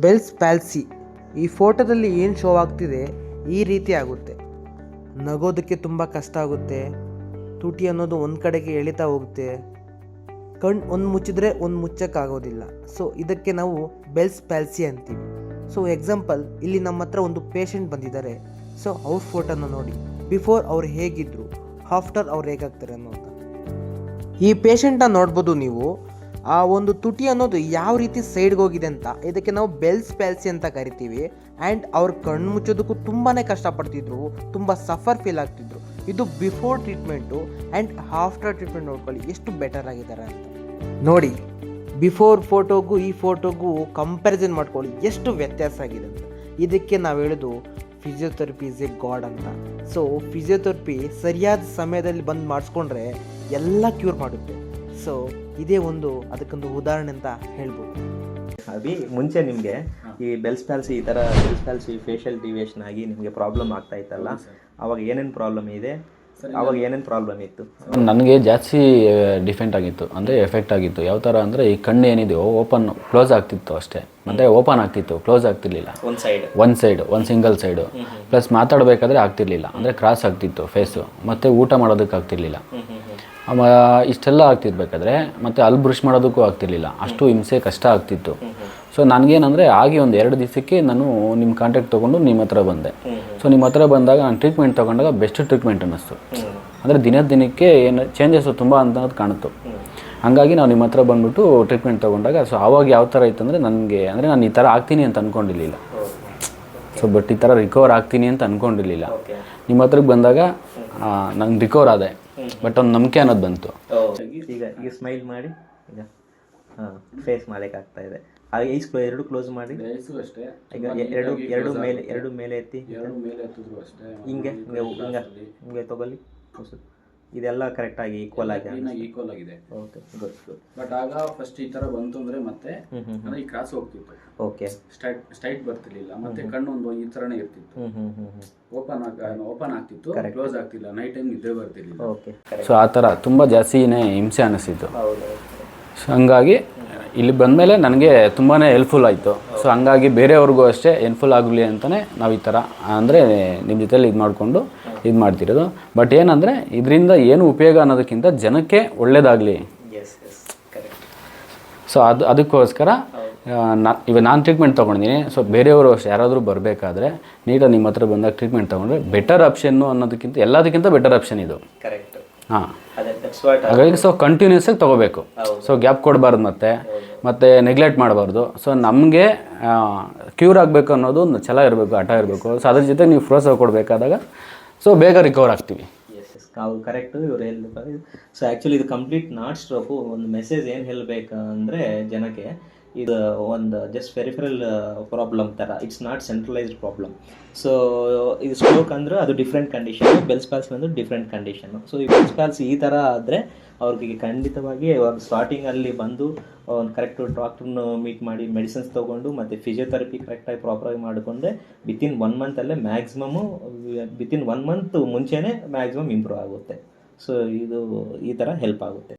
Bells palsy ಈ ಫೋಟೋದಲ್ಲಿ ಏನು ಶೋ ಆಗ್ತಿದೆ ಈ ರೀತಿ ಆಗುತ್ತೆ. ನಗೋದಕ್ಕೆ ತುಂಬ ಕಷ್ಟ ಆಗುತ್ತೆ, ತುಟಿ ಅನ್ನೋದು ಒಂದು ಕಡೆಗೆ ಎಳಿತಾ ಹೋಗುತ್ತೆ, ಕಣ್ಣು ಒಂದು ಮುಚ್ಚಿದ್ರೆ ಒಂದು ಮುಚ್ಚಕ್ಕಾಗೋದಿಲ್ಲ. ಸೊ ಇದಕ್ಕೆ ನಾವು ಬೆಲ್ಸ್ ಪ್ಯಾಲ್ಸಿ ಅಂತೀವಿ. ಸೊ ಎಕ್ಸಾಂಪಲ್, ಇಲ್ಲಿ ನಮ್ಮ ಹತ್ರ ಒಂದು ಪೇಷಂಟ್ ಬಂದಿದ್ದಾರೆ. ಸೊ ಅವ್ರ ಫೋಟೋನ ನೋಡಿ, ಬಿಫೋರ್ ಅವ್ರು ಹೇಗಿದ್ರು, ಆಫ್ಟರ್ ಅವ್ರು ಹೇಗಾಗ್ತಾರೆ ಅನ್ನೋದು. ಈ ಪೇಷಂಟ್ನ ನೋಡ್ಬೋದು ನೀವು. ಆ ಒಂದು ತುಟಿ ಅನ್ನೋದು ಯಾವ ರೀತಿ ಸೈಡ್ಗೆ ಹೋಗಿದೆ ಅಂತ, ಇದಕ್ಕೆ ನಾವು ಬೆಲ್ಸ್ ಪ್ಯಾಲ್ಸಿ ಅಂತ ಕರಿತೀವಿ. ಆ್ಯಂಡ್ ಅವ್ರ ಕಣ್ಣು ಮುಚ್ಚೋದಕ್ಕೂ ತುಂಬಾ ಕಷ್ಟಪಡ್ತಿದ್ರು, ತುಂಬ ಸಫರ್ ಫೀಲ್ ಆಗ್ತಿದ್ರು. ಇದು before treatment. And after treatment ನೋಡ್ಕೊಳ್ಳಿ ಎಷ್ಟು ಬೆಟರ್ ಆಗಿದ್ದಾರೆ ಅಂತ ನೋಡಿ. ಬಿಫೋರ್ ಫೋಟೋಗೂ ಈ ಫೋಟೋಗೂ ಕಂಪ್ಯಾರಿಸನ್ ಮಾಡ್ಕೊಳ್ಳಿ ಎಷ್ಟು ವ್ಯತ್ಯಾಸ ಆಗಿದೆ ಅಂತ. ಇದಕ್ಕೆ ನಾವು ಹೇಳೋದು ಫಿಸಿಯೋಥೆರಪಿ ಇಸ್ ಎ ಗಾಡ್ ಅಂತ. ಸೊ ಫಿಸಿಯೋಥೆರಪಿ ಸರಿಯಾದ ಸಮಯದಲ್ಲಿ ಬಂದು ಮಾಡಿಸ್ಕೊಂಡ್ರೆ ಎಲ್ಲ ಕ್ಯೂರ್ ಮಾಡುತ್ತೆ. ಸೊ ಇದೇ ಅದಕ್ಕೊಂದು ಉದಾಹರಣೆ ಅಂತ ಹೇಳ್ಬೋದು. ಅಭಿ, ಮುಂಚೆ ನಿಮಗೆ ಈ ಬೆಲ್ಸ್ ಪ್ಯಾಲ್ಸಿ ಈ ಥರ ಬೆಲ್ಸ್ ಪ್ಯಾಲ್ಸಿ ಫೇಶಿಯಲ್ ಡಿವಿಯೇಷನ್ ಆಗಿ ನಿಮಗೆ ಪ್ರಾಬ್ಲಮ್ ಆಗ್ತಾ ಇತ್ತಲ್ಲ, ಅವಾಗ ಏನೇನು ಪ್ರಾಬ್ಲಮ್ ಇದೆ, ಅವಾಗ ಏನೇನು ಪ್ರಾಬ್ಲಮ್ ಇತ್ತು? ನನಗೆ ಜಾಸ್ತಿ ಡಿಫೆಂಟ್ ಆಗಿತ್ತು, ಅಂದರೆ ಎಫೆಕ್ಟ್ ಆಗಿತ್ತು. ಯಾವ ಥರ ಅಂದರೆ ಈ ಕಣ್ಣು ಏನಿದೆಯೋ ಓಪನ್ ಕ್ಲೋಸ್ ಆಗ್ತಿತ್ತು ಅಷ್ಟೇ, ಮತ್ತು ಓಪನ್ ಆಗ್ತಿತ್ತು, ಕ್ಲೋಸ್ ಆಗ್ತಿರ್ಲಿಲ್ಲ. ಒಂದು ಸಿಂಗಲ್ ಸೈಡು. ಪ್ಲಸ್ ಮಾತಾಡಬೇಕಾದ್ರೆ ಆಗ್ತಿರ್ಲಿಲ್ಲ, ಅಂದರೆ ಕ್ರಾಸ್ ಆಗ್ತಿತ್ತು ಫೇಸು, ಮತ್ತು ಊಟ ಮಾಡೋದಕ್ಕೆ ಆಗ್ತಿರ್ಲಿಲ್ಲ. ಇಷ್ಟೆಲ್ಲ ಆಗ್ತಿರ್ಬೇಕಾದ್ರೆ ಮತ್ತು ಅಲ್ಲಿ ಬ್ರಷ್ ಮಾಡೋದಕ್ಕೂ ಆಗ್ತಿರ್ಲಿಲ್ಲ, ಅಷ್ಟು ಹಿಂಸೆ ಕಷ್ಟ ಆಗ್ತಿತ್ತು. ಸೊ ನನಗೇನಂದರೆ ಆಗಿ ಒಂದು 2 ದಿವಸಕ್ಕೆ ನಾನು ನಿಮ್ಮ ಕಾಂಟ್ಯಾಕ್ಟ್ ತೊಗೊಂಡು ನಿಮ್ಮ ಹತ್ರ ಬಂದೆ. ಸೊ ನಿಮ್ಮ ಹತ್ರ ಬಂದಾಗ ನಾನು ಟ್ರೀಟ್ಮೆಂಟ್ ತೊಗೊಂಡಾಗ ಬೆಸ್ಟ್ ಟ್ರೀಟ್ಮೆಂಟ್ ಅನ್ನಿಸ್ತು. ಅಂದರೆ ದಿನಕ್ಕೆ ಏನು ಚೇಂಜಸ್ಸು ತುಂಬ ಅನ್ನೋದು ಕಾಣಿತು. ಹಾಗಾಗಿ ನಾವು ನಿಮ್ಮ ಹತ್ರ ಬಂದುಬಿಟ್ಟು ಟ್ರೀಟ್ಮೆಂಟ್ ತೊಗೊಂಡಾಗ ಸೊ ಆವಾಗ ಯಾವ ಥರ ಇತ್ತು ಅಂದರೆ ನನಗೆ, ಅಂದರೆ ನಾನು ಈ ಥರ ಆಗ್ತೀನಿ ಅಂತ ಅಂದ್ಕೊಂಡಿರಲಿಲ್ಲ. ಸೊ ಬಟ್ ಈ ಥರ ರಿಕವರ್ ಆಗ್ತೀನಿ ಅಂತ ಅಂದ್ಕೊಂಡಿರಲಿಲ್ಲ. ನಿಮ್ಮ ಹತ್ರಕ್ಕೆ ಬಂದಾಗ ನಂಗೆ ರಿಕವರ್ ಆದೆ, ಬಟ್ ಒಂದು ನಂಬಿಕೆ ಅನ್ನೋದು ಬಂತು. ಈಗ ಸ್ಮೈಲ್ ಮಾಡಿ, ಈಗ ಫೇಸ್ ಮಾಡೋಕ್ಕಾಗ್ತಾ ಇದೆ. ಹಾಗೆ ಐಸ್ ಎರಡು ಕ್ಲೋಸ್ ಮಾಡಿ, ಈಗ ಎರಡು ಮೇಲೆ ಎತ್ತಿ, ಹಿಂಗೆ ತಗೊಳ್ಳಿ. ಇದೆಲ್ಲ ಕರೆಕ್ಟಾಗಿ ಈಕ್ವಲ್ ಆಗಿದೆ. Okay, good. ಬಟ್ ಆಗ ಫಸ್ಟ್ ಈ ತರ ಬಂತು ಅಂದ್ರೆ ಮತ್ತೆ ಈ ಕ್ರಾಸ್ ಹೋಗ್ತಿತ್ತು. ಓಕೆ, ಸ್ಟ್ರೈಟ್ ಬರ್ತಿರ್ಲಿಲ್ಲ, ಮತ್ತೆ ಕಣ್ಣು ಒಂದು ಈ ತರನೇ ಇರ್ತಿತ್ತು. ಓಪನ್ ಆಗ್ತಿತ್ತು, ಕ್ಲೋಸ್ ಆಗ್ತಿಲ್ಲ. ನೈಟ್ ಟೈಮ್ ನಿದ್ದೆ ಬರ್ತಿರ್ಲಿಲ್ಲ. ಓಕೆ. ಸೊ ಆ ಥರ ತುಂಬ ಜಾಸ್ತಿನೇ ಹಿಂಸೆ ಅನ್ನಿಸ್ತಿತ್ತು. ಸೊ ಹಂಗಾಗಿ ಇಲ್ಲಿ ಬಂದಮೇಲೆ ನನಗೆ ತುಂಬಾ ಹೆಲ್ಪ್ಫುಲ್ ಆಯಿತು. ಸೊ ಹಂಗಾಗಿ ಬೇರೆಯವ್ರಿಗೂ ಅಷ್ಟೇ ಹೆಲ್ಪ್ಫುಲ್ ಆಗಲಿ ಅಂತಲೇ ನಾವು ಈ ಥರ ಅಂದರೆ ನಿಮ್ಮ ಜೊತೆಲಿ ಇದು ಮಾಡಿಕೊಂಡು ಇದು ಮಾಡ್ತಿರೋದು. ಬಟ್ ಏನಂದರೆ ಇದರಿಂದ ಏನು ಉಪಯೋಗ ಅನ್ನೋದಕ್ಕಿಂತ ಜನಕ್ಕೆ ಒಳ್ಳೆಯದಾಗಲಿ. ಸೊ ಅದಕ್ಕೋಸ್ಕರ ಇವಾಗ ನಾನು ಟ್ರೀಟ್ಮೆಂಟ್ ತೊಗೊಂಡಿದ್ದೀನಿ. ಸೊ ಬೇರೆಯವರು ಅಷ್ಟೇ ಯಾರಾದರೂ ಬರಬೇಕಾದ್ರೆ ನೀಟಾಗಿ ನಿಮ್ಮ ಹತ್ರ ಬಂದಾಗ ಟ್ರೀಟ್ಮೆಂಟ್ ತೊಗೊಂಡ್ರೆ ಬೆಟರ್ ಆಪ್ಷನ್ನು ಅನ್ನೋದಕ್ಕಿಂತ ಎಲ್ಲದಕ್ಕಿಂತ ಬೆಟರ್ ಆಪ್ಷನ್ ಇದು. ಹಾಂ, ಹಾಗಾಗಿ ಸೊ ಕಂಟಿನ್ಯೂಸ್ ಆಗಿ ತೊಗೋಬೇಕು. ಸೊ ಗ್ಯಾಪ್ ಕೊಡಬಾರ್ದು, ಮತ್ತು ನೆಗ್ಲೆಕ್ಟ್ ಮಾಡಬಾರ್ದು. ಸೊ ನಮಗೆ ಕ್ಯೂರ್ ಆಗಬೇಕು ಅನ್ನೋದು ಒಂದು ಛಲ ಇರಬೇಕು, ಹಠ ಇರಬೇಕು. ಸೊ ಅದ್ರ ಜೊತೆ ನೀವು ಪ್ರೋತ್ಸಾಹ ಕೊಡಬೇಕಾದಾಗ ಸೊ ಬೇಗ ರಿಕವರ್ ಆಗ್ತೀವಿ. ಕರೆಕ್ಟು, ಇವ್ರು ಹೇಳ್ಬೇಕು. ಸೊ ಆ್ಯಕ್ಚುಲಿ ಇದು ಕಂಪ್ಲೀಟ್ ನಾಟ್ ಸ್ಟ್ರೋಕು. ಒಂದು ಮೆಸೇಜ್ ಏನು ಹೇಳಬೇಕಂದ್ರೆ ಜನಕ್ಕೆ, ಇದು ಒಂದು ಜಸ್ಟ್ ಪೆರಿಫರಲ್ ಪ್ರಾಬ್ಲಮ್ ಥರ, it's not centralised problem. So ಇದು ಸ್ಟ್ರೋಕ್ ಅಂದರೆ ಅದು ಡಿಫ್ರೆಂಟ್ ಕಂಡೀಷನ್, ಬೆಲ್ಸ್ ಪ್ಯಾಲ್ಸಿ ಅಂದರೆ ಡಿಫ್ರೆಂಟ್ ಕಂಡೀಷನು. ಸೊ ಈ ಬೆಲ್ಸ್ ಪ್ಯಾಲ್ಸಿ ಈ ಥರ ಆದರೆ ಅವ್ರಿಗೆ ಖಂಡಿತವಾಗಿ ಒಂದು ಸ್ಟಾರ್ಟಿಂಗಲ್ಲಿ ಬಂದು ಒಂದು ಕರೆಕ್ಟು ಡಾಕ್ಟ್ರನ್ನ ಮೀಟ್ ಮಾಡಿ ಮೆಡಿಸಿನ್ಸ್ ತೊಗೊಂಡು ಮತ್ತು ಫಿಸಿಯೋಥೆರಪಿ ಕರೆಕ್ಟಾಗಿ ಪ್ರಾಪರಾಗಿ ಮಾಡಿಕೊಂಡ್ರೆ ವಿತಿನ್ 1 ಮಂತಲ್ಲೇ ಮ್ಯಾಕ್ಸಿಮಮ್ಮು, ವಿತಿನ್ 1 ಮಂತ್ ಮುಂಚೆನೇ ಮ್ಯಾಕ್ಸಿಮಮ್ ಇಂಪ್ರೂವ್ ಆಗುತ್ತೆ. ಸೊ ಇದು ಈ ಥರ ಹೆಲ್ಪ್ ಆಗುತ್ತೆ.